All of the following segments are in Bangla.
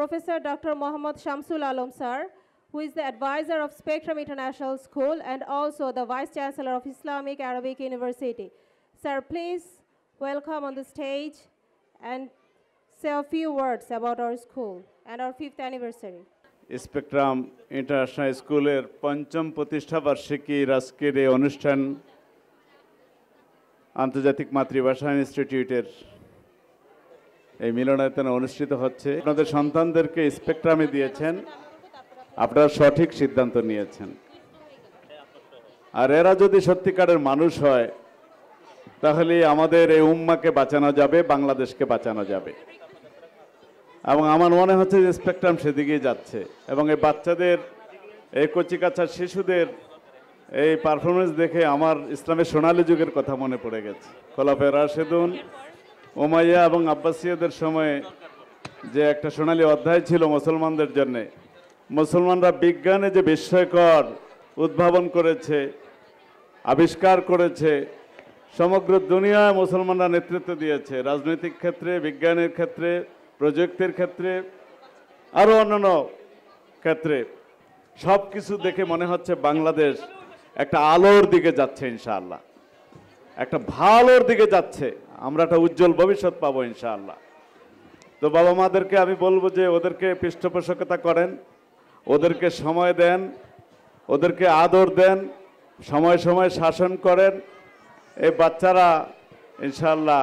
Professor Dr. Mohammad Shamsul Alam sir, who is the advisor of Spectrum International School and also the Vice Chancellor of Islamic Arabic University. Sir, please welcome on the stage and say a few words about our school and our 5th anniversary. Spectrum international স্কুলের পঞ্চম প্রতিষ্ঠা বার্ষিকীর আজকের এই অনুষ্ঠান আন্তর্জাতিক মাতৃভাষা ইনস্টিটিউটের এই মিলনায়তনে অনুষ্ঠিত হচ্ছে। আপনাদের সন্তানদেরকে স্পেকট্রামে দিয়েছেন, আপনারা সঠিক সিদ্ধান্ত নিয়েছেন। আর এরা যদি সত্যিকারের মানুষ হয় তাহলে আমাদের এই উম্মাকে বাঁচানো যাবে, বাংলাদেশকে বাঁচানো যাবে। এবং আমার মনে হচ্ছে যে স্পেকট্রাম সেদিকেই যাচ্ছে এবং এই বাচ্চাদের, এই কচিকাঁচার শিশুদের এই পারফরমেন্স দেখে আমার ইসলামের সোনালী যুগের কথা মনে পড়ে গেছে। খোলাফায়ে রাশেদুন, উমাইয়া এবং আব্বাসীয়দের সময়ে যে একটা সোনালী অধ্যায় ছিল মুসলমানদের জন্য। মুসলমানরা বিজ্ঞানে যে বিস্ময়কর উদ্ভাবন করেছে, আবিষ্কার করেছে, সমগ্র দুনিয়ায় মুসলমানরা নেতৃত্ব দিয়েছে, রাজনৈতিক ক্ষেত্রে, বিজ্ঞানের ক্ষেত্রে, প্রযুক্তির ক্ষেত্রে, আরও অন্যান্য ক্ষেত্রে। সব কিছু দেখে মনে হচ্ছে বাংলাদেশ একটা আলোর দিকে যাচ্ছে, ইনশাআল্লাহ একটা ভালোর দিকে যাচ্ছে। আমরা একটা উজ্জ্বল ভবিষ্যৎ পাবো ইনশাআল্লাহ। তো বাবা মাদেরকে আমি বলবো যে ওদেরকে পৃষ্ঠপোষকতা করেন, ওদেরকে সময় দেন, ওদেরকে আদর দেন, সময় সময় শাসন করেন। এই বাচ্চারা ইনশাআল্লাহ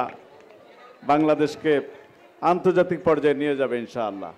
বাংলাদেশকে আন্তর্জাতিক পর্যায়ে নিয়ে যাবে ইনশাআল্লাহ।